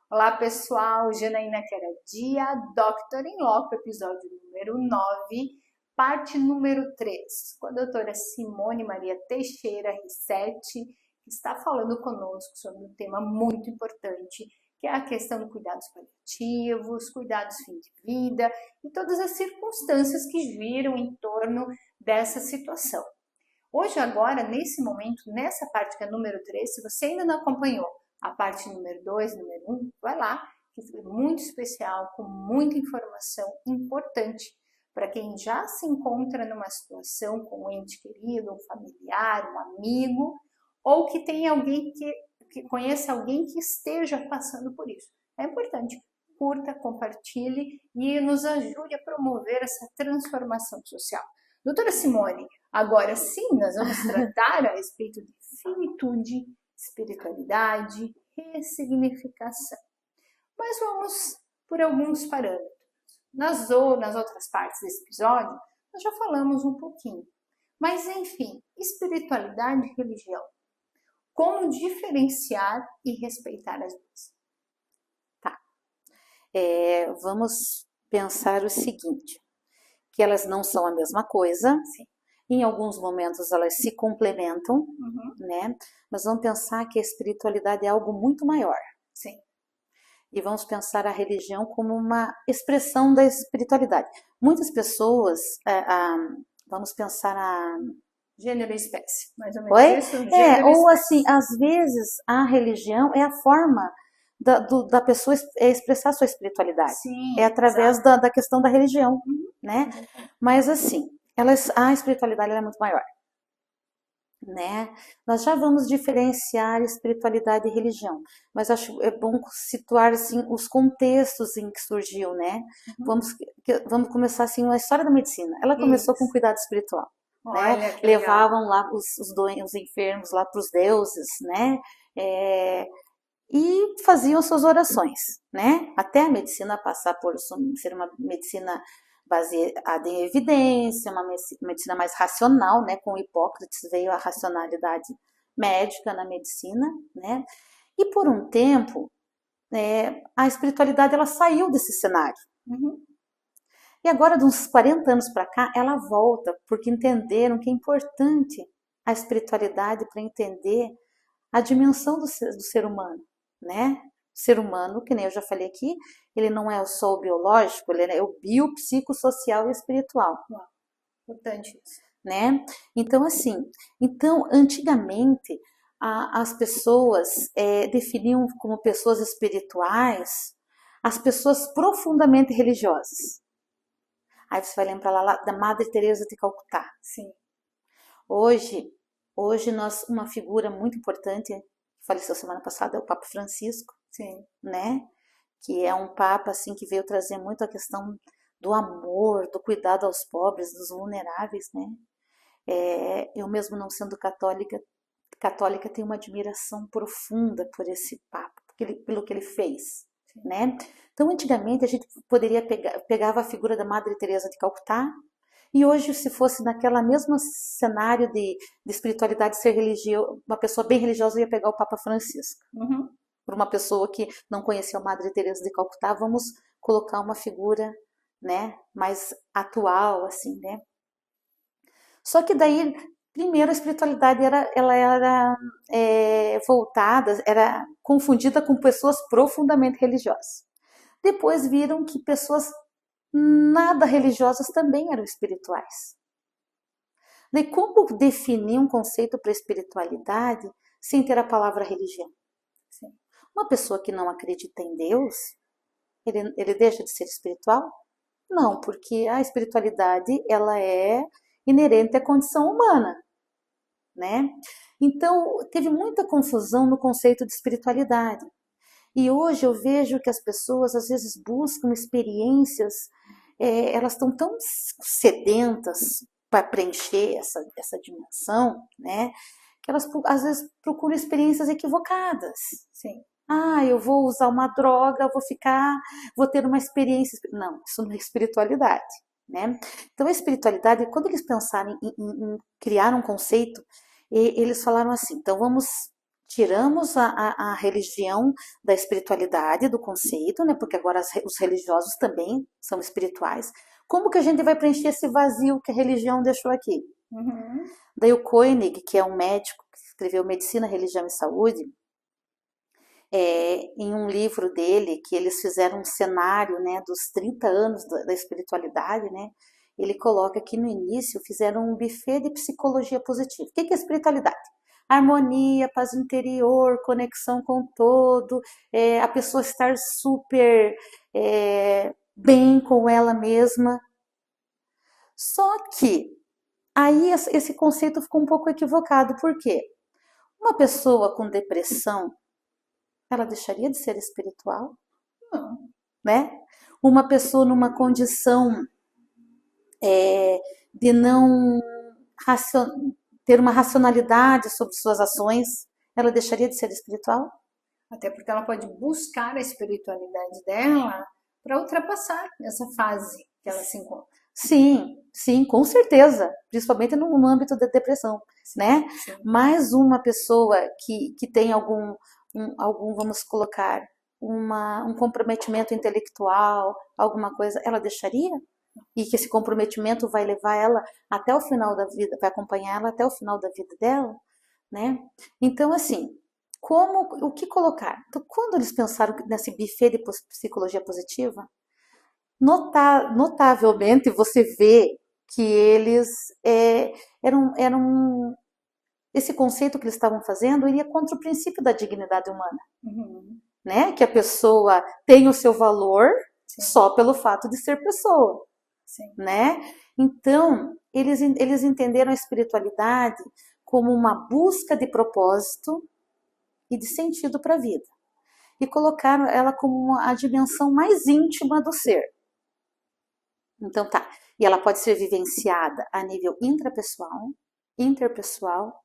Olá pessoal, Janaína Queradia, Doctor in Law, episódio número 9, parte número 3, com a doutora Simone Maria Teixeira Rissetti, que está falando conosco sobre um tema muito importante, que é a questão dos cuidados paliativos, cuidados fim de vida e todas as circunstâncias que giram em torno dessa situação. Hoje, agora, nesse momento, nessa parte que é número 3, se você ainda não acompanhou a parte número 2, número 1, vai lá, que foi muito especial, com muita informação importante para quem já se encontra numa situação com um ente querido, um familiar, um amigo, ou que tem alguém que conheça alguém que esteja passando por isso. É importante, curta, compartilhe e nos ajude a promover essa transformação social. Doutora Simone, agora sim, nós vamos tratar a respeito de finitude, espiritualidade, ressignificação. Mas vamos por alguns parâmetros. Nas outras partes desse episódio, nós já falamos um pouquinho. Mas, enfim, espiritualidade e religião. Como diferenciar e respeitar as duas? Tá. Vamos pensar o seguinte, que elas não são a mesma coisa. Sim. Em alguns momentos elas se complementam, né? Mas vamos pensar que a espiritualidade é algo muito maior. Sim. E vamos pensar a religião como uma expressão da espiritualidade. Muitas pessoas, vamos pensar gênero e espécie, mais ou menos. Oi? Isso, ou assim, às vezes a religião é a forma da pessoa expressar sua espiritualidade. Sim, é através da questão da religião, né? Mas assim, a espiritualidade é muito maior, né? Nós já vamos diferenciar espiritualidade e religião, mas acho é bom situar assim os contextos em que surgiu, né? Vamos começar assim a história da medicina. Ela começou com cuidado espiritual, né? Levavam lá os enfermos lá para os deuses, né? E faziam suas orações, né? Até a medicina passar por ser uma medicina baseada em evidência, uma medicina mais racional, né? Com Hipócrates veio a racionalidade médica na medicina, né? E por um tempo, a espiritualidade ela saiu desse cenário. E agora, de uns 40 anos para cá, ela volta, porque entenderam que é importante a espiritualidade para entender a dimensão do ser humano, né? O ser humano, que nem eu já falei aqui, ele não é só o biológico, ele é o biopsicossocial e espiritual. Importante isso. Né? Então, assim, antigamente, as pessoas definiam como pessoas espirituais as pessoas profundamente religiosas. Aí você vai lembrar lá da Madre Teresa de Calcutá. Sim. Hoje uma figura muito importante, que faleceu semana passada, é o Papa Francisco. Sim. Né? Que é um Papa assim, que veio trazer muito a questão do amor, do cuidado aos pobres, dos vulneráveis. Né? Eu mesmo não sendo católica, tenho uma admiração profunda por esse Papa, pelo que ele fez. Né? Então, antigamente, a gente poderia pegava a figura da Madre Teresa de Calcutá, e hoje, se fosse naquela mesma cenário de espiritualidade ser religiosa, uma pessoa bem religiosa ia pegar o Papa Francisco. Para uma pessoa que não conhecia a Madre Teresa de Calcutá, vamos colocar uma figura, né, mais atual, assim, né? Só que daí, primeiro, a espiritualidade ela era voltada, era confundida com pessoas profundamente religiosas. Depois viram que pessoas nada religiosas também eram espirituais. E como definir um conceito para espiritualidade sem ter a palavra religião? Sim. Uma pessoa que não acredita em Deus, ele deixa de ser espiritual? Não, porque a espiritualidade ela é inerente à condição humana, né? Então, teve muita confusão no conceito de espiritualidade. E hoje eu vejo que as pessoas às vezes buscam experiências, elas estão tão sedentas para preencher essa dimensão, né? Que elas às vezes procuram experiências equivocadas. Sim. Eu vou usar uma droga, vou ter uma experiência. Não, isso não é espiritualidade, né? Então a espiritualidade, quando eles pensaram em criar um conceito, eles falaram assim, então vamos Tiramos a religião da espiritualidade, do conceito, né? Porque agora os religiosos também são espirituais. Como que a gente vai preencher esse vazio que a religião deixou aqui? Uhum. Daí o Koenig, que é um médico que escreveu Medicina, Religião e Saúde, em um livro dele, que eles fizeram um cenário, né, dos 30 anos da espiritualidade, né? Ele coloca que no início fizeram um buffet de psicologia positiva. O que é espiritualidade? Harmonia, paz interior, conexão com o todo, a pessoa estar super bem com ela mesma. Só que aí esse conceito ficou um pouco equivocado. Por quê? Uma pessoa com depressão, ela deixaria de ser espiritual? Não. Né? Uma pessoa numa condição de não ter uma racionalidade sobre suas ações, ela deixaria de ser espiritual? Até porque ela pode buscar a espiritualidade dela para ultrapassar essa fase que ela se encontra. Sim, sim, com certeza, principalmente no âmbito da depressão, Sim, né? sim. Mas uma pessoa que tem algum, vamos colocar, um comprometimento intelectual, alguma coisa, ela deixaria? E que esse comprometimento vai levar ela até o final da vida, vai acompanhar ela até o final da vida dela, né? Então, assim, o que colocar? Então, quando eles pensaram nesse buffet de psicologia positiva, notavelmente você vê que eles esse conceito que eles estavam fazendo iria contra o princípio da dignidade humana, Uhum. né? Que a pessoa tem o seu valor Sim. só pelo fato de ser pessoa, Sim. né? Então, eles entenderam a espiritualidade como uma busca de propósito e de sentido para a vida. E colocaram ela como a dimensão mais íntima do ser. Então tá. E ela pode ser vivenciada a nível intrapessoal, interpessoal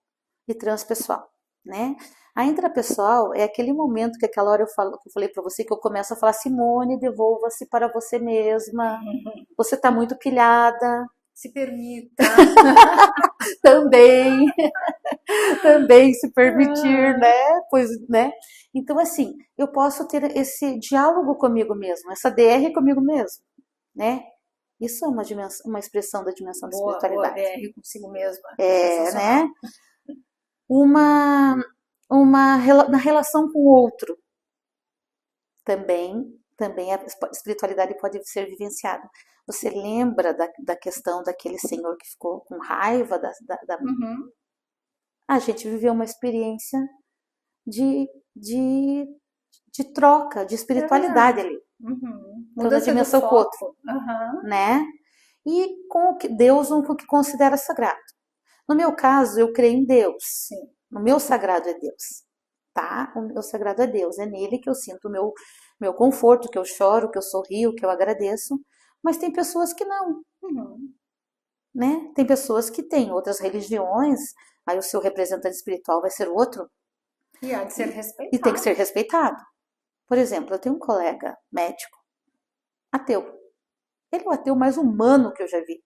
e transpessoal, né? A intrapessoal é aquele momento que aquela hora eu falei para você que eu começo a falar: Simone, devolva-se para você mesma. Você tá muito pilhada. Se permita. Também se permitir, né? Pois, né? Então, assim, eu posso ter esse diálogo comigo mesmo, essa DR comigo mesmo, né? Isso é uma expressão da dimensão da Boa espiritualidade. DR consigo mesma. Né? Na relação com o outro, também a espiritualidade pode ser vivenciada. Você lembra da questão daquele senhor que ficou com raiva Uhum. A gente viveu uma experiência de, de, de troca, de espiritualidade ali. Uhum. Então, na dimensão com o outro, uhum. né? E com o que Deus, com o que considera sagrado. No meu caso, eu creio em Deus. Sim. O meu sagrado é Deus, tá? O meu sagrado é Deus. É nele que eu sinto o meu conforto, que eu choro, que eu sorrio, que eu agradeço. Mas tem pessoas que não, né? Tem pessoas que têm outras religiões, aí o seu representante espiritual vai ser outro. E há de ser respeitado. E tem que ser respeitado. Por exemplo, eu tenho um colega médico, ateu. Ele é o ateu mais humano que eu já vi.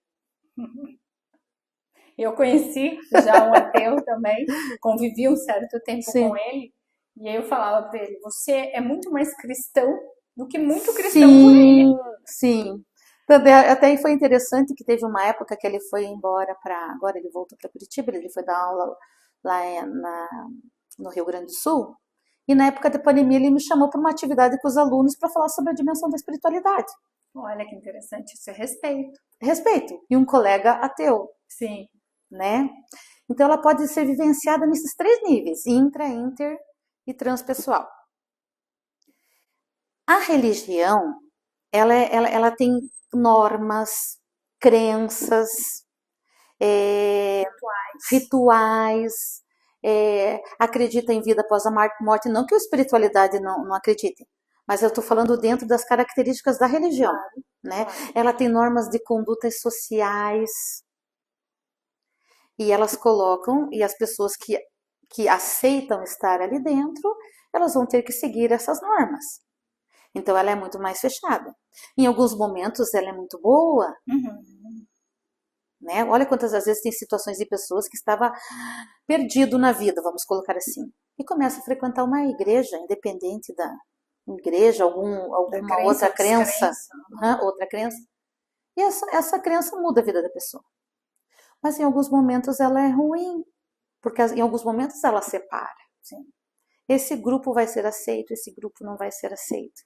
Eu conheci já um ateu também, convivi um certo tempo Sim. com ele, e aí eu falava para ele: você é muito mais cristão do que muito cristão por aí. Sim. Até foi interessante que teve uma época que ele foi embora para. Agora ele voltou para Curitiba, ele foi dar aula lá no Rio Grande do Sul. E na época da pandemia ele me chamou para uma atividade com os alunos para falar sobre a dimensão da espiritualidade. Olha que interessante, isso é respeito. Respeito. E um colega ateu. Sim. Né? Então ela pode ser vivenciada nesses 3 níveis: intra, inter e transpessoal. A religião, ela tem normas, crenças, rituais, acredita em vida após a morte. Não que a espiritualidade não acredite, mas eu estou falando dentro das características da religião. Claro, né? claro. Ela tem normas de condutas sociais, e elas colocam, e as pessoas que aceitam estar ali dentro, elas vão ter que seguir essas normas. Então ela é muito mais fechada. Em alguns momentos ela é muito boa, né? Olha quantas às vezes tem situações de pessoas que estava perdido na vida, vamos colocar assim, e começa a frequentar uma igreja, independente da igreja, alguma outra crença, outra crença, e essa crença muda a vida da pessoa. Mas em alguns momentos ela é ruim, porque em alguns momentos ela separa. Sim. Esse grupo vai ser aceito, esse grupo não vai ser aceito,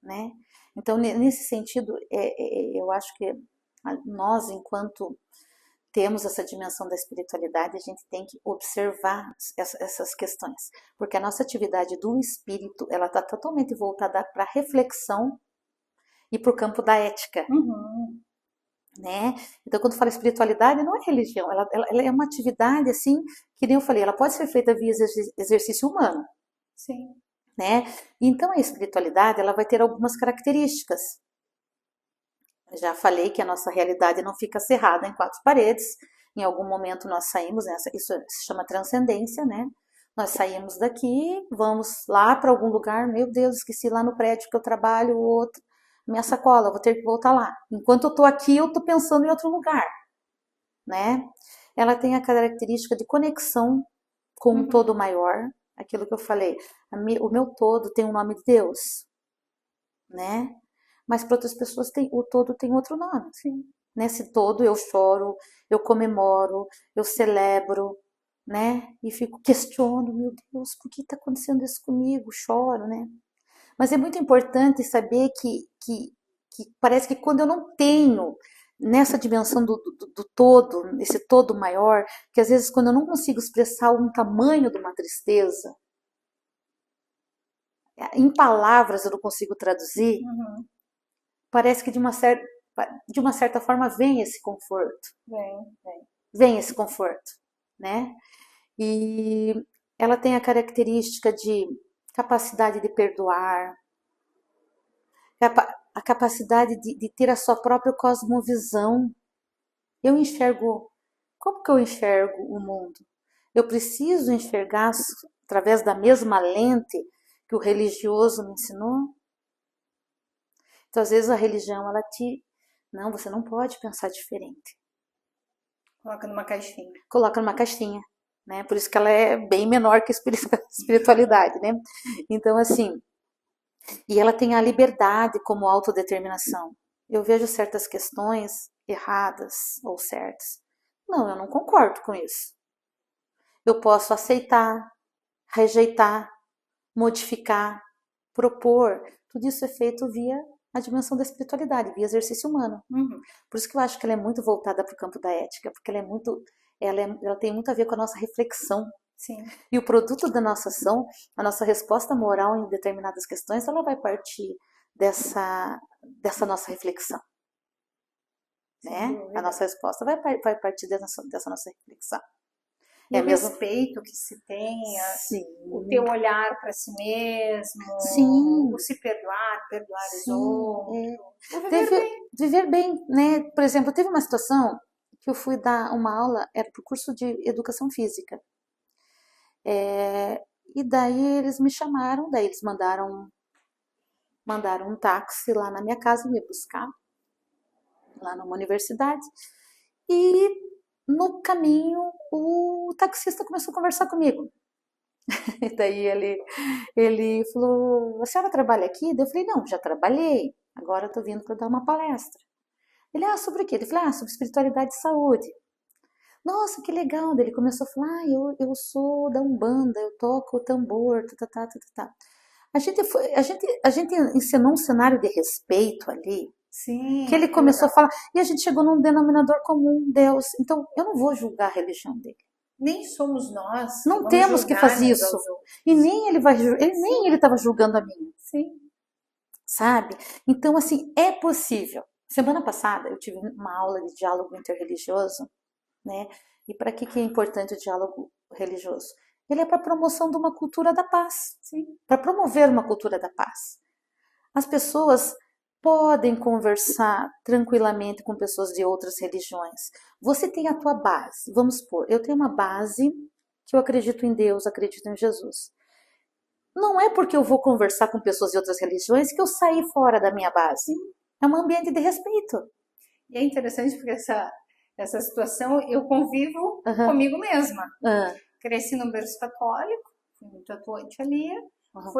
né? Então, nesse sentido, eu acho que nós, enquanto temos essa dimensão da espiritualidade, a gente tem que observar essas questões, porque a nossa atividade do espírito, ela está totalmente voltada para a reflexão e para o campo da ética. Né? Então, quando fala espiritualidade, não é religião, ela é uma atividade, assim, que nem eu falei, ela pode ser feita via exercício humano. Sim. Né? Então, a espiritualidade, ela vai ter algumas características. Eu já falei que a nossa realidade não fica cerrada em quatro paredes, em algum momento nós saímos, isso se chama transcendência, né? Nós saímos daqui, vamos lá para algum lugar, meu Deus, esqueci lá no prédio que eu trabalho, outro, minha sacola, vou ter que voltar lá. Enquanto eu estou aqui, eu estou pensando em outro lugar, né? Ela tem a característica de conexão com um todo maior, aquilo que eu falei, o meu todo tem o nome de Deus, né? Mas para outras pessoas o todo tem outro nome. Sim. Nesse todo eu choro, eu comemoro, eu celebro, né? E questiono, meu Deus, por que está acontecendo isso comigo? Choro, né? Mas é muito importante saber que parece que quando eu não tenho nessa dimensão do todo, esse todo maior, que às vezes quando eu não consigo expressar um tamanho de uma tristeza, em palavras eu não consigo traduzir, parece que de uma certa forma vem esse conforto. Vem esse conforto, né? E ela tem a característica de capacidade de perdoar, a capacidade de ter a sua própria cosmovisão. Eu enxergo, como que eu enxergo o mundo? Eu preciso enxergar através da mesma lente que o religioso me ensinou? Então, às vezes a religião, não, você não pode pensar diferente. Coloca numa caixinha. Coloca numa caixinha, né? Por isso que ela é bem menor que a espiritualidade, né? Então, assim, e ela tem a liberdade como autodeterminação. Eu vejo certas questões erradas ou certas. Não, eu não concordo com isso. Eu posso aceitar, rejeitar, modificar, propor. Tudo isso é feito via a dimensão da espiritualidade, via exercício humano. Por isso que eu acho que ela é muito voltada para o campo da ética, porque ela tem muito a ver com a nossa reflexão. Sim. E o produto da nossa ação, a nossa resposta moral em determinadas questões, ela vai partir dessa nossa reflexão. Né? A nossa resposta vai partir dessa nossa reflexão. E o respeito que se tenha, sim, o teu olhar para si mesmo, sim, o se perdoar os outros. Viver bem, né? Por exemplo, teve uma situação que eu fui dar uma aula, era para o curso de educação física. E daí eles me chamaram, daí eles mandaram um táxi lá na minha casa me buscar, lá numa universidade. E no caminho o taxista começou a conversar comigo. E daí ele falou, a senhora trabalha aqui? Daí eu falei, não, já trabalhei, agora eu tô vindo para dar uma palestra. Ele, sobre o quê? Eu falei, sobre espiritualidade e saúde. Nossa, que legal. Daí ele começou a falar, eu sou da Umbanda, eu toco o tambor, tá. A gente ensinou um cenário de respeito ali, sim, que ele começou a falar, e a gente chegou num denominador comum, Deus. Então, eu não vou julgar a religião dele. Nem somos nós. Não temos que fazer isso. E nem ele estava julgando a minha. Sim. Sabe? Então, assim, é possível. Semana passada eu tive uma aula de diálogo interreligioso, né? E para que é importante o diálogo religioso? Ele é para a promoção de uma cultura da paz, para promover uma cultura da paz. As pessoas podem conversar tranquilamente com pessoas de outras religiões. Você tem a tua base. Vamos supor, eu tenho uma base que eu acredito em Deus, acredito em Jesus. Não é porque eu vou conversar com pessoas de outras religiões que eu saí fora da minha base. É um ambiente de respeito. E é interessante porque essa situação, eu convivo Aham. comigo mesma. Ah, Cresci num berço católico, fui muito atuante ali. aham.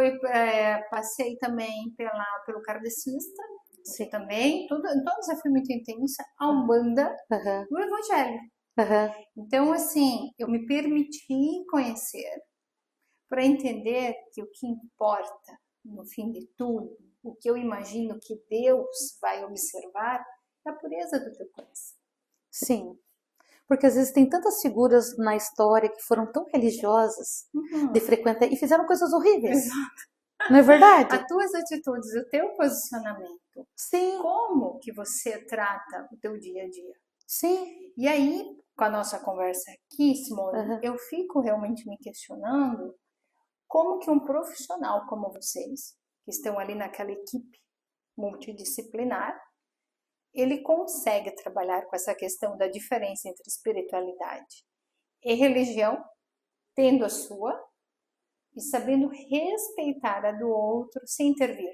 Passei também pelo kardecista, Sim. também, em todos eu fui muito intensa, a Umbanda, Aham. o Evangelho. Aham. Então, assim, eu me permiti conhecer para entender que o que importa, no fim de tudo, o que eu imagino que Deus vai observar, é a pureza do teu coração. Sim. Porque às vezes tem tantas figuras na história que foram tão religiosas de frequentar e fizeram coisas horríveis. Exato. Não é verdade? As tuas atitudes, o teu posicionamento, Sim, como que você trata o teu dia a dia. sim. E aí, com a nossa conversa aqui, Simone, Aham. eu fico realmente me questionando como que um profissional como vocês, que estão ali naquela equipe multidisciplinar, ele consegue trabalhar com essa questão da diferença entre espiritualidade e religião, tendo a sua, e sabendo respeitar a do outro sem intervir.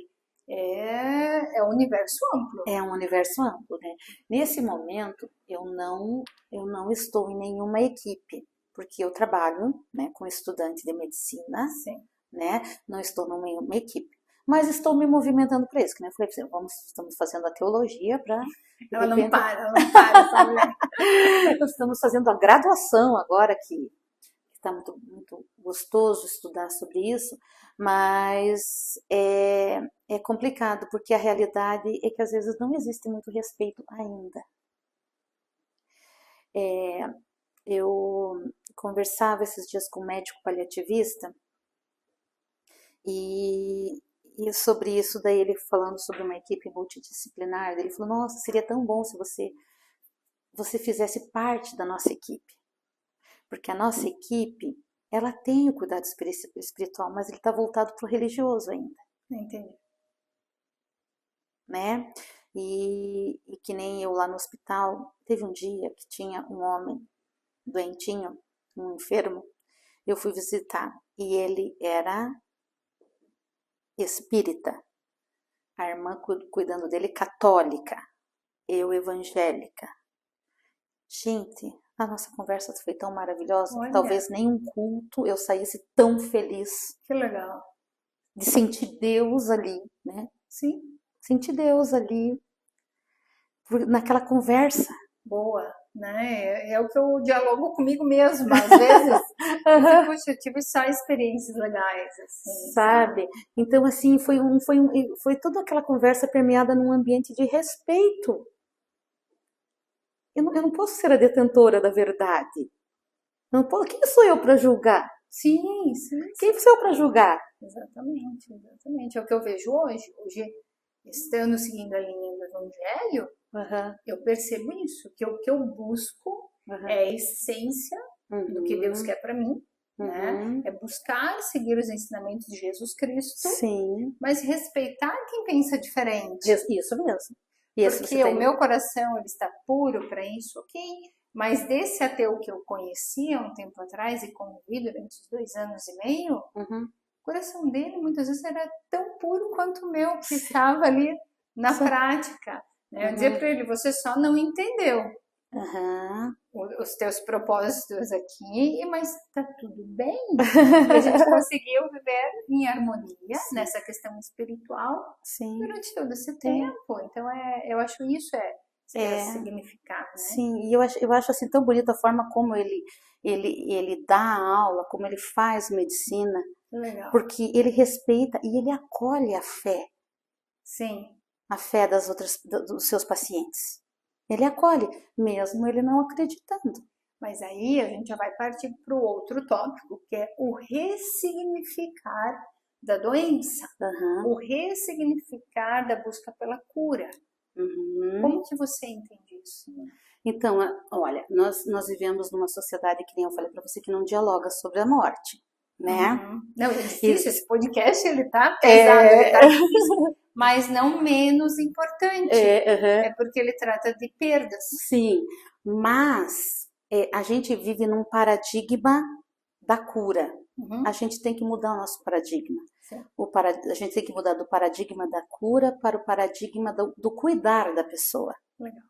É um universo amplo. É um universo amplo, né? Nesse momento, eu não estou em nenhuma equipe, porque eu trabalho, né, com estudante de medicina, Sim. né? Não estou em nenhuma equipe. Mas estou me movimentando para isso, que nem eu falei, estamos fazendo a teologia para... Ela não para, essa mulher. Estamos fazendo a graduação agora, que está muito, muito gostoso estudar sobre isso, mas é complicado, porque a realidade é que às vezes não existe muito respeito ainda. Eu conversava esses dias com um médico paliativista e sobre isso, daí ele falando sobre uma equipe multidisciplinar, ele falou, nossa, seria tão bom se você fizesse parte da nossa equipe. Porque a nossa equipe, ela tem o cuidado espiritual, mas ele está voltado para o religioso ainda. Entendi. Né? E que nem eu lá no hospital, teve um dia que tinha um homem doentinho, um enfermo, eu fui visitar e ele era espírita, a irmã cuidando dele católica, eu evangélica. Gente, a nossa conversa foi tão maravilhosa que Olha. talvez nem um culto eu saísse tão feliz Que legal. de sentir Deus ali, né? Sim. Sentir Deus ali naquela conversa. Boa, né? É o que eu dialogo comigo mesma, às vezes. Puxa, eu tive só experiências legais, assim. Sabe? Então, assim, foi toda aquela conversa permeada num ambiente de respeito. Eu não posso ser a detentora da verdade. Não posso, quem sou eu para julgar? Sim, sim. Quem sou eu para julgar? Exatamente, exatamente. É o que eu vejo hoje. Hoje, estando seguindo a linha do Evangelho, eu percebo isso, que o que eu busco é a essência do que Deus quer para mim, né? É buscar seguir os ensinamentos de Jesus Cristo, Sim. Mas respeitar quem pensa diferente. Isso mesmo. Porque o meu coração ele está puro para isso, ok? Mas desse ateu que eu conhecia um tempo atrás e convivi durante os 2 anos e meio, o coração dele muitas vezes era tão puro quanto o meu, que estava ali na prática. Né? Eu dizia para ele, você só não entendeu os teus propósitos aqui, mas tá tudo bem. E a gente conseguiu viver em harmonia nessa questão espiritual durante todo esse tempo. Então, eu acho isso significado, né? Sim, e eu acho assim tão bonita a forma como ele dá a aula, como ele faz medicina. Legal. Porque ele respeita e ele acolhe a fé. Sim. A fé dos seus pacientes. Ele acolhe, mesmo ele não acreditando. Mas aí a gente já vai partir para o outro tópico, que é o ressignificar da doença. O ressignificar da busca pela cura. Como que você entende isso? Então, olha, nós vivemos numa sociedade, que nem eu falei para você, que não dialoga sobre a morte, né? Não, é difícil, esse podcast ele tá pesado, ele tá difícil, mas não menos importante. É porque ele trata de perdas. Sim, mas a gente vive num paradigma da cura. A gente tem que mudar o nosso paradigma. A gente tem que mudar do paradigma da cura para o paradigma do cuidar da pessoa. Legal.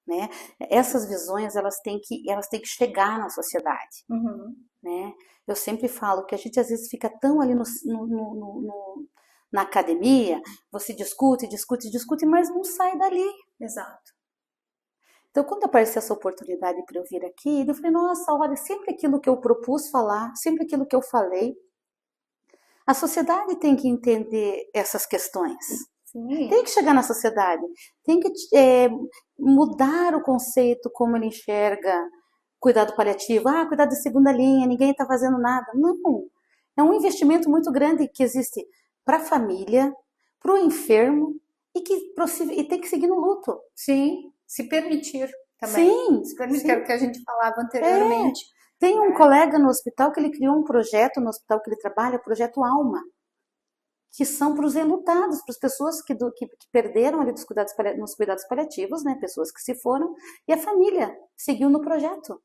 né? Essas visões, elas têm que chegar na sociedade, Uhum. né? Eu sempre falo que a gente às vezes fica tão ali na academia, você discute, discute, discute, mas não sai dali. Exato. Então, quando apareceu essa oportunidade para eu vir aqui, eu falei, nossa, olha, sempre aquilo que eu propus falar, sempre aquilo que eu falei, a sociedade tem que entender essas questões. Sim. Tem que chegar na sociedade, tem que mudar o conceito como ele enxerga cuidado paliativo. Ah, cuidado de segunda linha, ninguém está fazendo nada. Não, é um investimento muito grande que existe para a família, para o enfermo e tem que seguir no luto. Sim, se permitir também. Sim, Se permitir, sim. que é o que a gente falava anteriormente. Tem um colega no hospital que ele criou um projeto, no hospital que ele trabalha, o projeto Alma, que são para os enlutados, para as pessoas que perderam ali nos cuidados paliativos, né, pessoas que se foram, e a família seguiu no projeto,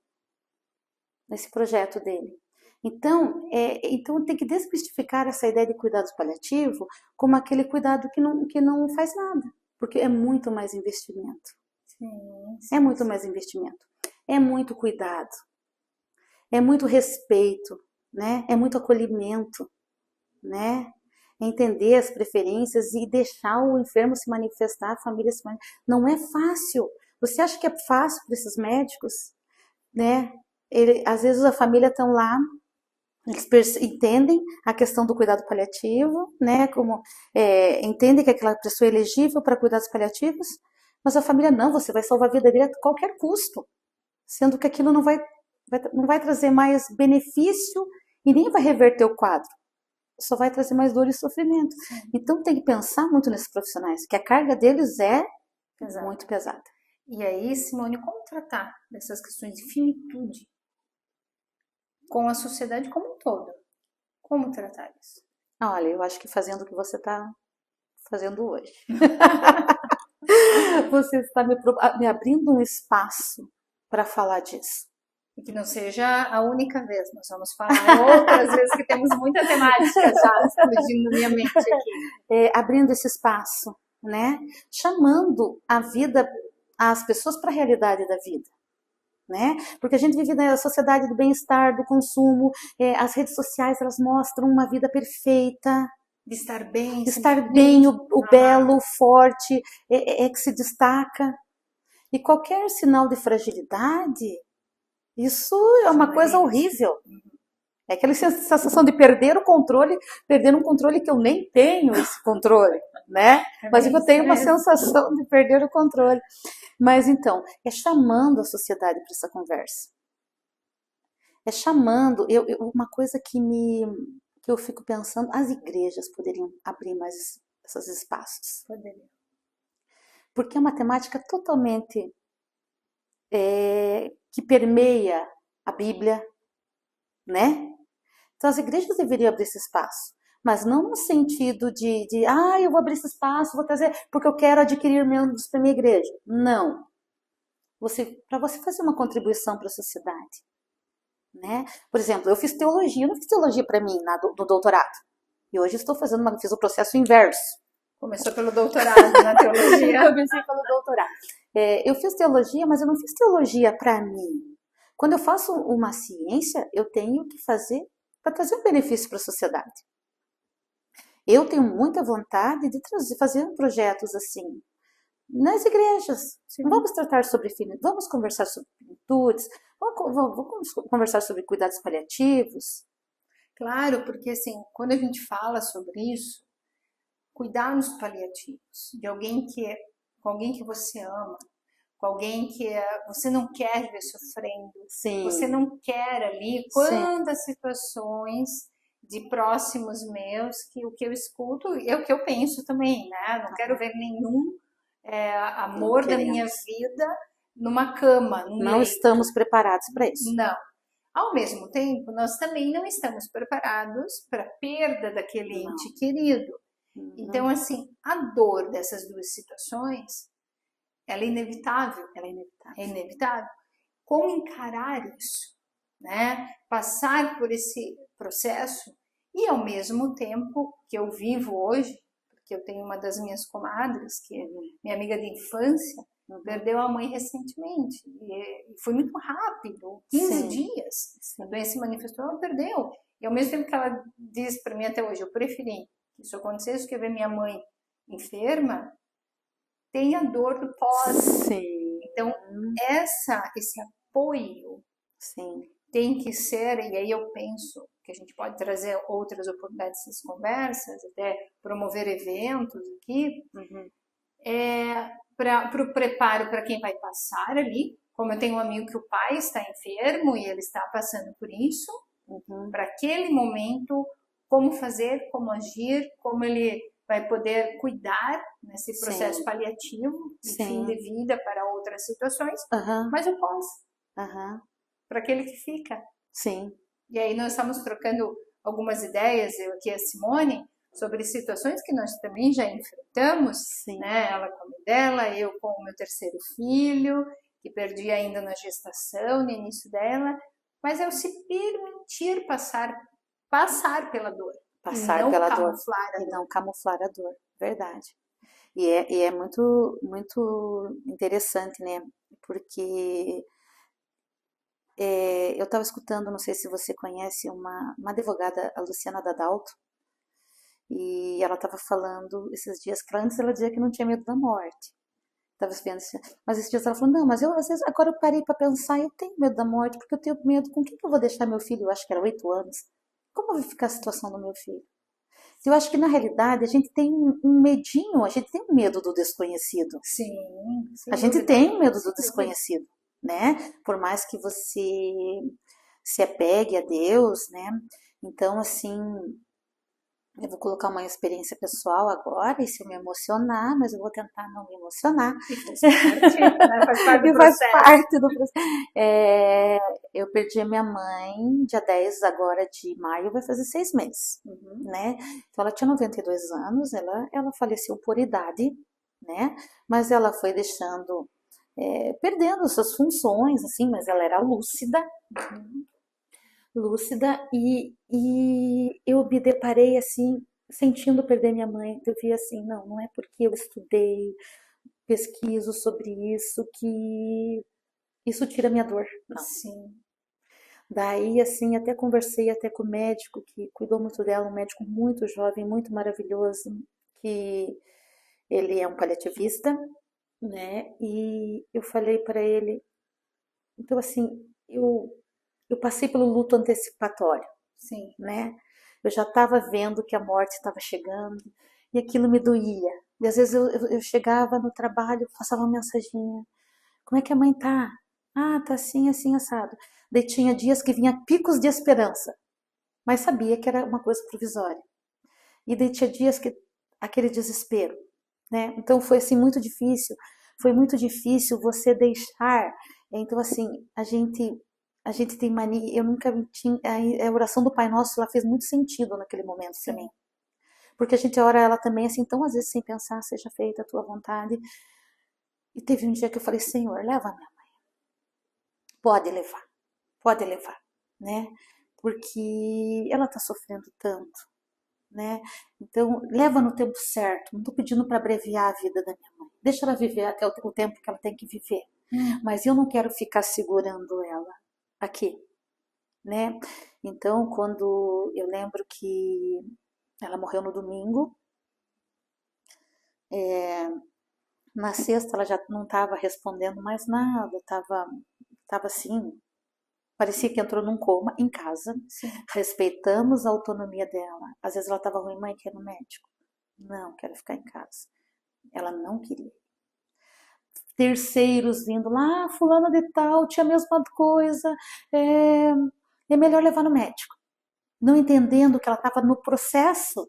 nesse projeto dele. Então tem que desmistificar essa ideia de cuidados paliativos como aquele cuidado que não faz nada, porque é muito mais investimento. Sim. É muito mais investimento, é muito cuidado, é muito respeito, né? É muito acolhimento, né? Entender as preferências e deixar o enfermo se manifestar, a família se manifestar. Não é fácil. Você acha que é fácil para esses médicos, né? Às vezes a família estão lá, eles entendem a questão do cuidado paliativo, né? Entendem que aquela pessoa é elegível para cuidados paliativos, mas a família não, você vai salvar a vida dele a qualquer custo, sendo que aquilo não vai trazer mais benefício e nem vai reverter o quadro. Só vai trazer mais dor e sofrimento. Então tem que pensar muito nesses profissionais, que a carga deles é muito pesada. E aí, Simone, como tratar dessas questões de finitude com a sociedade como um todo? Como tratar isso? Olha, eu acho que fazendo o que você está fazendo hoje. Você está me abrindo um espaço para falar disso. E que não seja a única vez, nós vamos falar outras vezes que temos muita temática já explodindo na minha mente aqui. Abrindo esse espaço, né? Chamando a vida, as pessoas para a realidade da vida, né? Porque a gente vive na sociedade do bem-estar, do consumo, as redes sociais elas mostram uma vida perfeita, de estar bem, o belo, o forte, que se destaca. E qualquer sinal de fragilidade, isso é uma coisa horrível. É aquela sensação de perder um controle que eu nem tenho esse controle, né? Mas eu tenho uma sensação de perder o controle. Mas então, é chamando a sociedade para essa conversa. É chamando, uma coisa que eu fico pensando, as igrejas poderiam abrir mais esses espaços. Poderiam. Porque é uma temática totalmente que permeia a Bíblia, né? Então as igrejas deveriam abrir esse espaço, mas não no sentido de eu vou abrir esse espaço, vou trazer, porque eu quero adquirir membros para minha igreja. Não. Para você fazer uma contribuição para a sociedade, né? Por exemplo, eu fiz teologia, eu não fiz teologia para mim no doutorado. E hoje estou fiz o processo inverso. Começou pelo doutorado na teologia. Comecei pelo doutorado. Eu fiz teologia, mas eu não fiz teologia para mim. Quando eu faço uma ciência, eu tenho que fazer para trazer um benefício para a sociedade. Eu tenho muita vontade de fazer projetos assim nas igrejas. Sim. Vamos tratar sobre vamos conversar sobre finitudes, vamos conversar sobre cuidados paliativos. Claro, porque assim, quando a gente fala sobre isso, cuidados paliativos de com alguém que você ama, com alguém que você não quer ver sofrendo, sim, você não quer ali, quantas situações de próximos meus que o que eu escuto é o que eu penso também, né? Não quero ver nenhum amor da minha vida numa cama, num não leito. Estamos preparados para isso. Não. Ao mesmo tempo, nós também não estamos preparados para a perda daquele ente querido. Então, assim, a dor dessas duas situações, ela é inevitável. É inevitável. Como encarar isso, né? Passar por esse processo e, ao mesmo tempo que eu vivo hoje, porque eu tenho uma das minhas comadres, que é minha amiga de infância, perdeu a mãe recentemente. E foi muito rápido, 15 Sim. dias. Sim. A doença se manifestou, ela perdeu. E ao mesmo tempo que ela diz para mim até hoje, eu preferi que isso acontecesse, que eu ver minha mãe enferma, tem a dor do pós. Sim. Então, esse apoio Sim. tem que ser, e aí eu penso que a gente pode trazer outras oportunidades dessas conversas, até promover eventos aqui, para o preparo para quem vai passar ali. Como eu tenho um amigo que o pai está enfermo e ele está passando por isso, para aquele momento, como fazer, como agir, como ele vai poder cuidar nesse processo Sim. paliativo de Sim. fim de vida para outras situações, Aham. mas o pós, Aham. para aquele que fica. Sim. E aí nós estamos trocando algumas ideias, eu aqui e a Simone, sobre situações que nós também já enfrentamos, Sim. né? Ela com a mãe dela, eu com o meu terceiro filho, que perdi ainda na gestação, no início dela, mas é o se permitir passar pela dor. Passar e não pela dor camuflar a e dor. não camuflar a dor, verdade. E é muito, muito interessante, né? Porque eu estava escutando, não sei se você conhece, uma advogada, a Luciana Dadalto, e ela estava falando esses dias que antes ela dizia que não tinha medo da morte. Estava vendo isso, mas esses dias ela falou, não, mas eu às vezes agora eu parei para pensar, eu tenho medo da morte, porque eu tenho medo, com quem que eu vou deixar meu filho? Eu acho que era 8 anos. Como vai ficar a situação do meu filho? Eu acho que na realidade a gente tem um medinho, a gente tem um medo do desconhecido. Sim, A gente tem um medo do desconhecido, né? Por mais que você se apegue a Deus, né? Então, assim, eu vou colocar uma experiência pessoal agora, e se eu me emocionar, mas eu vou tentar não me emocionar. Faz parte do Faz processo. parte do processo. Eu perdi a minha mãe dia 10 agora de maio, vai fazer 6 meses, né? Então ela tinha 92 anos, ela faleceu por idade, né? Mas ela foi deixando, perdendo suas funções, assim, mas ela era lúcida, e eu me deparei assim, sentindo perder minha mãe. Eu vi assim, não é porque eu estudei, pesquiso sobre isso que isso tira minha dor, não. Sim. Daí, assim, até conversei até com o médico que cuidou muito dela, um médico muito jovem, muito maravilhoso, que ele é um paliativista, né? E eu falei para ele, então assim, eu passei pelo luto antecipatório, Sim. né? Eu já estava vendo que a morte estava chegando e aquilo me doía. E às vezes eu chegava no trabalho, passava uma mensaginha. Como é que a mãe tá? Ah, tá assim, assim, assado. Daí tinha dias que vinha picos de esperança, mas sabia que era uma coisa provisória. E daí tinha dias que aquele desespero, né? Então foi assim muito difícil. Foi muito difícil você deixar. Então assim, a gente tem mania. Eu nunca tinha a oração do Pai Nosso, ela fez muito sentido naquele momento para mim. Porque a gente ora ela também assim, então às vezes sem pensar, seja feita a tua vontade. E teve um dia que eu falei, Senhor, leva a minha mãe. Pode levar, né? Porque ela tá sofrendo tanto, né? Então, leva no tempo certo. Não tô pedindo para abreviar a vida da minha mãe. Deixa ela viver até o tempo que ela tem que viver. Mas eu não quero ficar segurando ela aqui, né? Então, quando eu lembro que ela morreu no domingo, na sexta ela já não estava respondendo mais nada, estava assim, parecia que entrou num coma em casa. Sim. Respeitamos a autonomia dela. Às vezes ela estava ruim, mãe, quer ir no médico? Não, quero ficar em casa. Ela não queria. Terceiros vindo lá, fulana de tal, tinha a mesma coisa, é melhor levar no médico. Não entendendo que ela estava no processo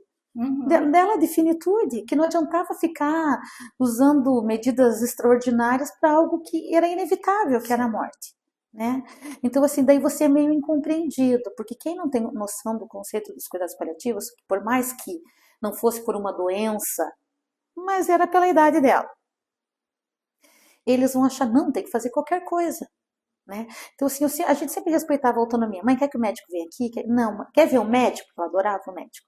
dela de finitude, que não adiantava ficar usando medidas extraordinárias para algo que era inevitável, que era a morte. Né? Então, assim, daí você é meio incompreendido, porque quem não tem noção do conceito dos cuidados paliativos, por mais que não fosse por uma doença, mas era pela idade dela, eles vão achar, não, tem que fazer qualquer coisa. Né? Então, assim, a gente sempre respeitava a autonomia. Mãe, quer que o médico venha aqui? Não, quer ver o médico? Eu adorava o médico.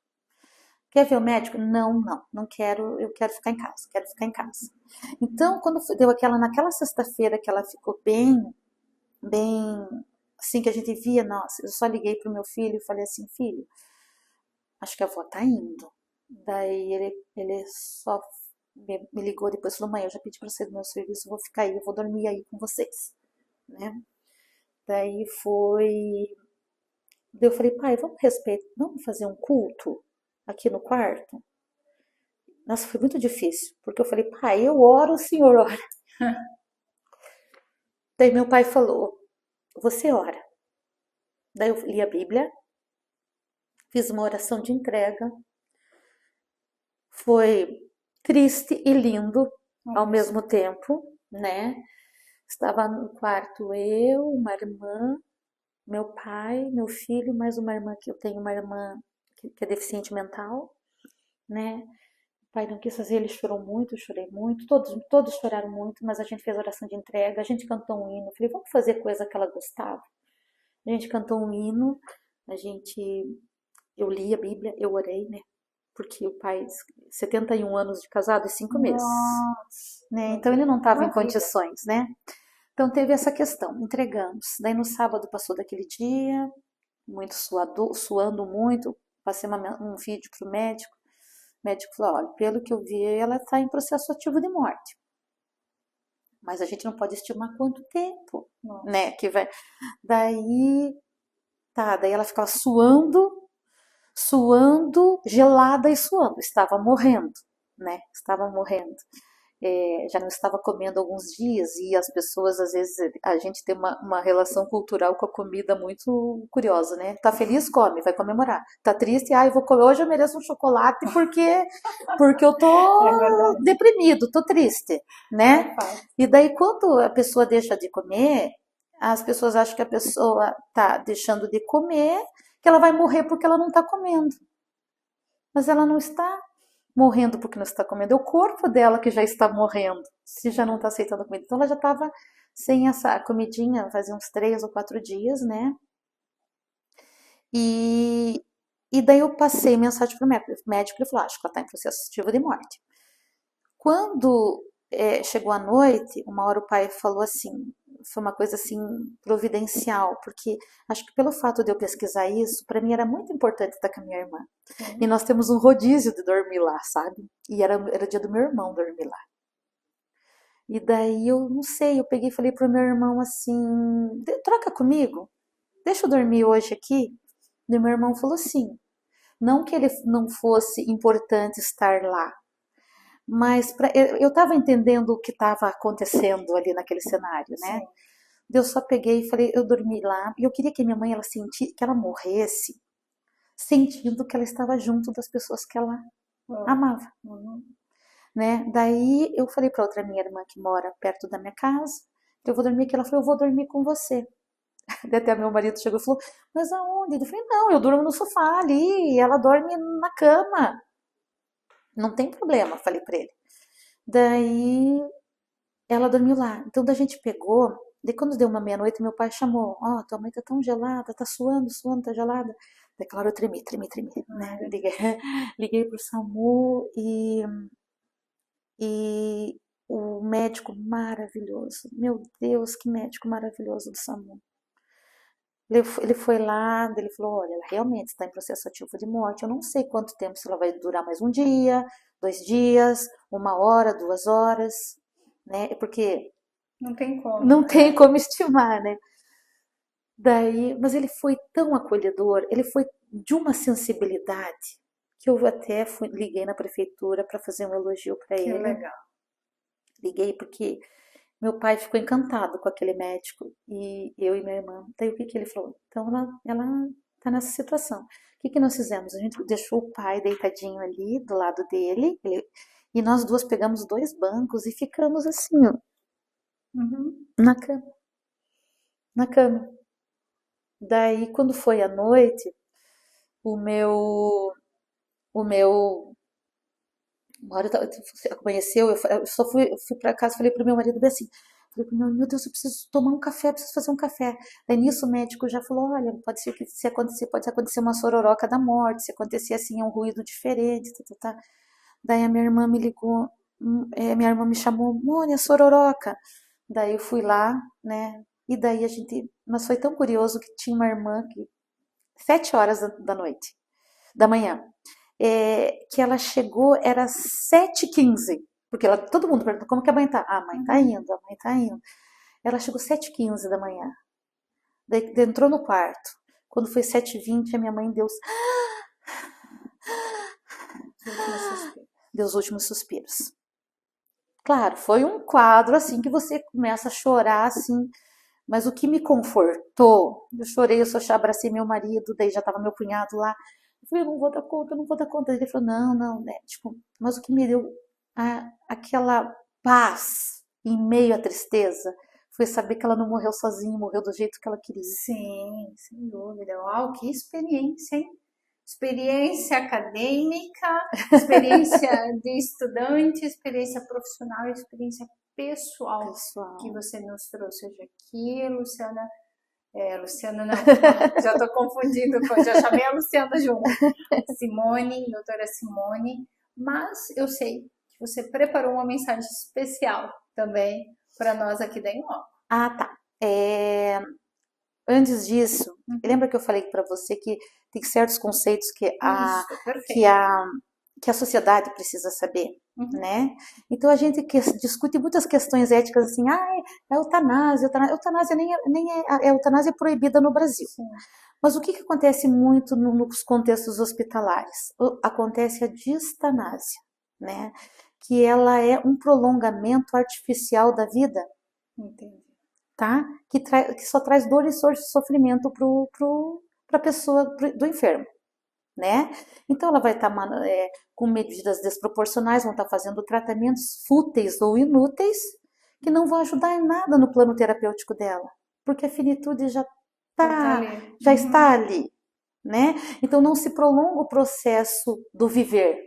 Quer ver o médico? Não, não, não quero, eu quero ficar em casa, quero ficar em casa. Então, quando deu naquela sexta-feira que ela ficou bem, assim que a gente via, nossa, eu só liguei pro meu filho e falei assim, filho, acho que a avó tá indo. Daí ele só me ligou depois e falou, mãe, eu já pedi pra sair do meu serviço, eu vou ficar aí, eu vou dormir aí com vocês, né? Daí daí eu falei, pai, vamos fazer um culto aqui no quarto? Nossa, foi muito difícil, porque eu falei, pai, eu oro, o senhor ora. Daí meu pai falou, você ora. Daí eu li a Bíblia, fiz uma oração de entrega. Foi triste e lindo ao mesmo tempo, né? Estava no quarto eu, uma irmã, meu pai, meu filho, mais uma irmã que eu tenho, uma irmã que é deficiente mental, né? O pai não quis fazer, ele chorou muito, eu chorei muito, todos choraram muito, mas a gente fez oração de entrega, a gente cantou um hino, falei, vamos fazer coisa que ela gostava. A gente cantou um hino, eu li a Bíblia, eu orei, né? Porque o pai, 71 anos de casado e 5 meses, Nossa, né? Então ele não estava uma em vida. condições, né? Então teve essa questão, entregamos. Daí no sábado passou daquele dia, muito suando muito, passei um vídeo pro médico. O médico falou, olha, pelo que eu vi, ela está em processo ativo de morte. Mas a gente não pode estimar quanto tempo, Nossa. né? Que vai. Daí, daí ela ficava suando, gelada e suando. Estava morrendo, né? Estava morrendo. Já não estava comendo há alguns dias e as pessoas, às vezes, a gente tem uma relação cultural com a comida muito curiosa, né? Tá feliz, come, vai comemorar. Tá triste, eu vou comer, hoje eu mereço um chocolate porque eu tô deprimido, tô triste, né? E daí, quando a pessoa deixa de comer, as pessoas acham que a pessoa tá deixando de comer, que ela vai morrer porque ela não tá comendo. Mas ela não está morrendo porque não está comendo, é o corpo dela que já está morrendo, se já não está aceitando a comida. Então ela já estava sem essa comidinha fazia uns 3 ou 4 dias, né? E daí eu passei mensagem para o médico, ele falou, acho que ela está em processo ativo de morte. Quando chegou a noite, uma hora o pai falou assim, foi uma coisa assim providencial, porque acho que pelo fato de eu pesquisar isso, para mim era muito importante estar com a minha irmã. E nós temos um rodízio de dormir lá, sabe? E era dia do meu irmão dormir lá. E daí eu não sei, eu peguei e falei pro meu irmão assim, troca comigo, deixa eu dormir hoje aqui. E meu irmão falou assim, não que ele não fosse importante estar lá, mas eu estava entendendo o que estava acontecendo ali naquele cenário, né? Sim. Eu só peguei e falei, eu dormi lá, e eu queria que minha mãe ela sentisse, que ela morresse, sentindo que ela estava junto das pessoas que ela amava. Né? Daí eu falei para outra minha irmã que mora perto da minha casa, eu vou dormir aqui. Ela falou, eu vou dormir com você. Daí até meu marido chegou e falou, mas aonde? Eu falei, não, eu durmo no sofá ali, ela dorme na cama. Não tem problema, falei para ele. Daí ela dormiu lá. Então a gente pegou, daí quando deu uma meia-noite, meu pai chamou, tua mãe tá tão gelada, tá suando, tá gelada. Daí claro, eu tremi, né? Liguei pro SAMU e o médico maravilhoso, meu Deus, que médico maravilhoso do SAMU. Ele foi lá, ele falou, olha, ela realmente está em processo ativo de morte, eu não sei quanto tempo, se ela vai durar mais um dia, 2 dias, 1 hora, 2 horas, né? Porque não tem como. Não tem como estimar, né? Daí, mas ele foi tão acolhedor, ele foi de uma sensibilidade que eu até liguei na prefeitura para fazer um elogio para ele. Que legal. Liguei porque meu pai ficou encantado com aquele médico e eu e minha irmã. Daí o que que ele falou? Então ela tá nessa situação. O que que nós fizemos? A gente deixou o pai deitadinho ali do lado dele e nós duas pegamos 2 bancos e ficamos assim, ó, na cama. Na cama. Daí, quando foi à noite, o meu, uma hora amanheceu, eu só fui para casa, falei pro meu marido bem assim, Falei, meu Deus, eu preciso tomar um café, preciso fazer um café. Daí nisso o médico já falou, olha, pode ser que se acontecer, pode acontecer uma sororoca da morte, se acontecer assim, é um ruído diferente, tá. Daí a minha irmã me ligou, minha irmã me chamou, Mônia, sororoca. Daí eu fui lá, né? E daí mas foi tão curioso que tinha uma irmã que 7 horas da noite, da manhã, que ela chegou, era 7h15, porque todo mundo perguntou, como que a mãe tá? Ah, a mãe tá indo, a mãe tá indo. Ela chegou 7h15 da manhã, daí entrou no quarto. Quando foi 7h20, a minha mãe deu os últimos suspiros. Claro, foi um quadro assim que você começa a chorar assim, mas o que me confortou, eu chorei, eu abracei meu marido, daí já estava meu cunhado lá. Eu falei, eu não vou dar conta, eu não vou dar conta. Ele falou, não, né? Tipo, mas o que me deu aquela paz em meio à tristeza foi saber que ela não morreu sozinha, morreu do jeito que ela queria. Sim, sem dúvida. Uau, que experiência, hein? Experiência acadêmica, experiência de estudante, experiência profissional, experiência pessoal que você nos trouxe hoje aqui, Luciana. Luciana não, já estou confundindo, já chamei a Luciana junto. Simone, doutora Simone, mas eu sei que você preparou uma mensagem especial também para nós aqui da Inloco. Ah, tá. Antes disso, lembra que eu falei para você que tem certos conceitos que a sociedade precisa saber, né? Então a gente discute muitas questões éticas assim, é eutanásia, eutanásia a eutanásia é proibida no Brasil. Sim. Mas o que acontece muito nos contextos hospitalares? Acontece a distanásia, né? Que ela é um prolongamento artificial da vida. Entendi. Tá? Que só traz dor e sofrimento para a pessoa do enfermo, né? Então ela vai estar com medidas desproporcionais, vão estar fazendo tratamentos fúteis ou inúteis que não vão ajudar em nada no plano terapêutico dela, porque a finitude já está ali, né? Então não se prolonga o processo do viver,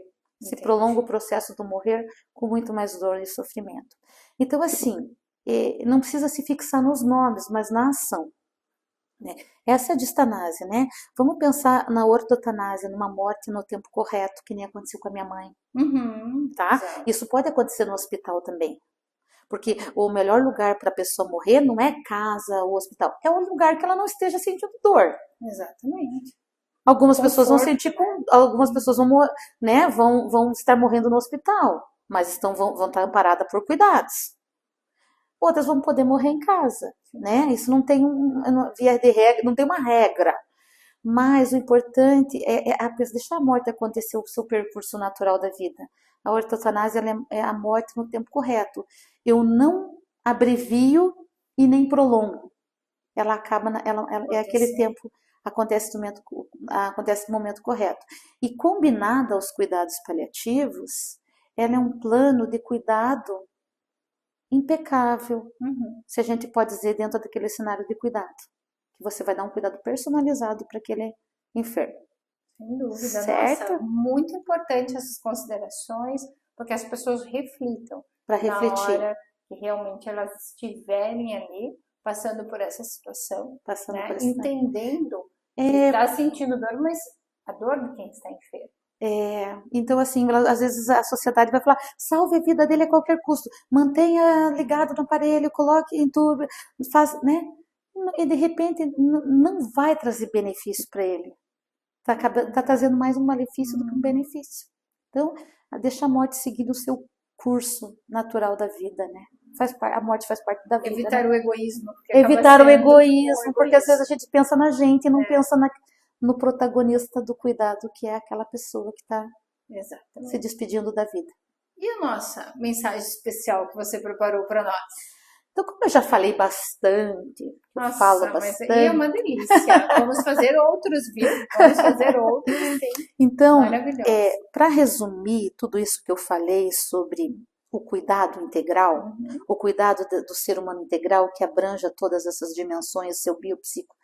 se prolonga o processo do morrer com muito mais dor e sofrimento. Então assim, não precisa se fixar nos nomes, mas na ação. Né? Essa é a distanásia, né? Vamos pensar na ortotanásia, numa morte no tempo correto, que nem aconteceu com a minha mãe. Tá? Exato. Isso pode acontecer no hospital também. Porque o melhor lugar para a pessoa morrer não é casa ou hospital, é o lugar que ela não esteja sentindo dor. Exatamente. Algumas pessoas vão sentir, algumas pessoas vão estar morrendo no hospital, mas vão estar amparadas por cuidados. Outras vão poder morrer em casa, né? Isso não tem via de regra, não tem uma regra. Mas o importante é deixar a morte acontecer o seu percurso natural da vida. A ortotanásia é a morte no tempo correto. Eu não abrevio e nem prolongo. Ela acaba, é aquele tempo, acontece no momento correto. E combinada aos cuidados paliativos, ela é um plano de cuidado impecável, se a gente pode dizer, dentro daquele cenário de cuidado, que você vai dar um cuidado personalizado para aquele enfermo. Sem dúvida, certo? Nossa, muito importante essas considerações, porque as pessoas reflitam para refletir, na hora que realmente elas estiverem ali, passando por essa situação, entendendo que está sentindo dor, mas a dor de quem está enfermo. Então assim, às vezes a sociedade vai falar, salve a vida dele a qualquer custo, mantenha ligado no aparelho, coloque em tubo, né? E de repente não vai trazer benefício para ele, tá trazendo mais um malefício do que um benefício. Então, deixa a morte seguir o seu curso natural da vida, né? A morte faz parte da vida. Evitar, né? O egoísmo. Evitar o egoísmo, porque às vezes a gente pensa na gente e não pensa no protagonista do cuidado, que é aquela pessoa que está se despedindo da vida. E a nossa mensagem especial que você preparou para nós? Então, como eu já falei bastante, eu falo bastante. É uma delícia. Vamos fazer outros, viu? Vamos fazer outros, sim. Então, para resumir tudo isso que eu falei sobre o cuidado integral, o cuidado do ser humano integral, que abranja todas essas dimensões, seu biopsico,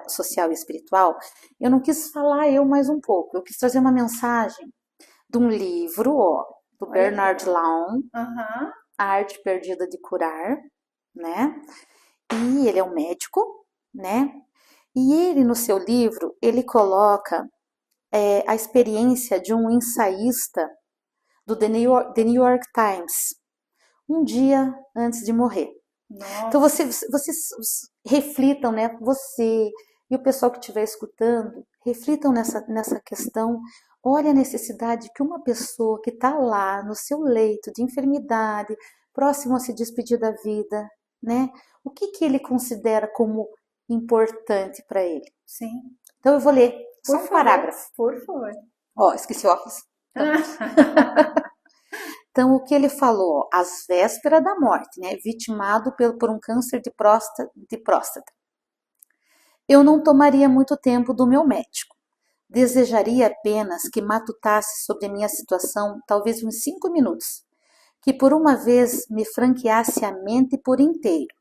social e espiritual, eu não quis falar mais um pouco, eu quis trazer uma mensagem de um livro, do Bernard Lawn, A Arte Perdida de Curar, né? E ele é um médico, né? E ele, no seu livro, ele coloca a experiência de um ensaísta do The New York Times, um dia antes de morrer. Nossa. Então, vocês reflitam, né? Você e o pessoal que estiver escutando, reflitam nessa questão. Olha a necessidade que uma pessoa que está lá no seu leito de enfermidade, próximo a se despedir da vida, né? O que ele considera como importante para ele? Sim. Então eu vou ler só um parágrafo. Por favor. Ó, esqueci o óculos. Então, o que ele falou? Às vésperas da morte, né? Vitimado por um câncer de próstata. Eu não tomaria muito tempo do meu médico. Desejaria apenas que matutasse sobre a minha situação talvez uns 5 minutos. Que por uma vez me franqueasse a mente por inteiro.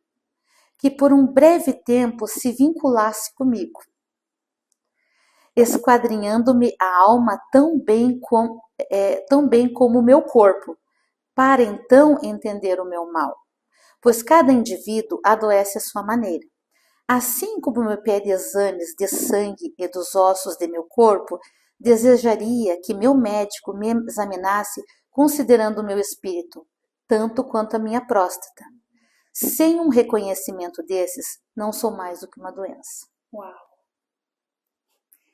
Que por um breve tempo se vinculasse comigo. Esquadrinhando-me a alma tão bem como o meu corpo, para então entender o meu mal, pois cada indivíduo adoece à sua maneira. Assim como me pede exames de sangue e dos ossos de meu corpo, desejaria que meu médico me examinasse considerando o meu espírito, tanto quanto a minha próstata. Sem um reconhecimento desses, não sou mais do que uma doença. Uau!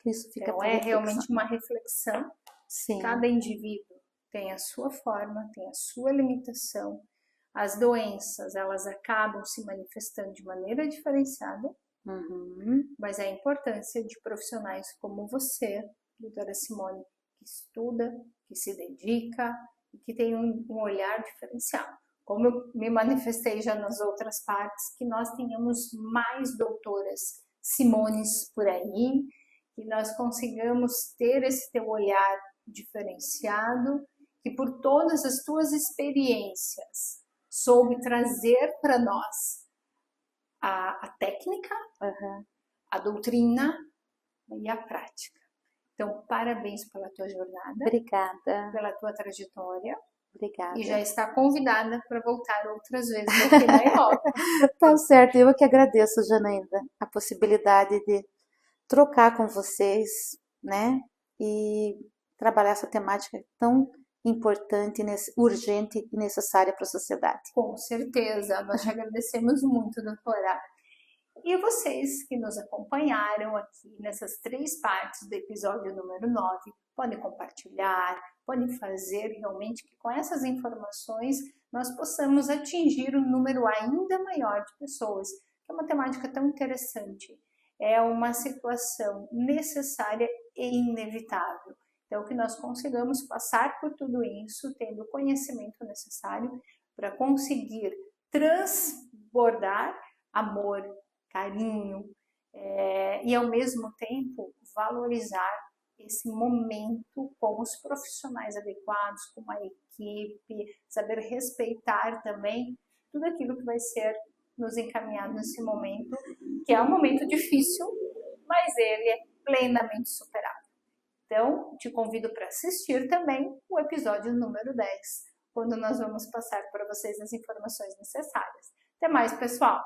Isso fica então é realmente uma reflexão. Sim. Cada indivíduo tem a sua forma, tem a sua limitação. As doenças, elas acabam se manifestando de maneira diferenciada, mas a importância de profissionais como você, doutora Simone, que estuda, que se dedica e que tem um olhar diferenciado. Como eu me manifestei já nas outras partes, que nós tenhamos mais doutoras Simones por aí, que nós consigamos ter esse teu olhar diferenciado, que por todas as tuas experiências soube trazer para nós a técnica, a doutrina e a prática. Então, parabéns pela tua jornada. Obrigada. Pela tua trajetória. Obrigada. E já está convidada para voltar outras vezes aqui na Europa. Tá certo, eu que agradeço, Janaína, a possibilidade de trocar com vocês, né? E trabalhar essa temática tão importante, urgente e necessária para a sociedade. Com certeza, nós te agradecemos muito, doutora. E vocês que nos acompanharam aqui nessas 3 partes do episódio número 9, podem compartilhar, podem fazer realmente que com essas informações nós possamos atingir um número ainda maior de pessoas. É uma temática tão interessante, é uma situação necessária e inevitável. Então, que nós consigamos passar por tudo isso, tendo o conhecimento necessário para conseguir transbordar amor, carinho e, ao mesmo tempo, valorizar esse momento com os profissionais adequados, com a equipe, saber respeitar também tudo aquilo que vai ser nos encaminhado nesse momento, que é um momento difícil, mas ele é plenamente superado. Então, te convido para assistir também o episódio número 10, quando nós vamos passar para vocês as informações necessárias. Até mais, pessoal!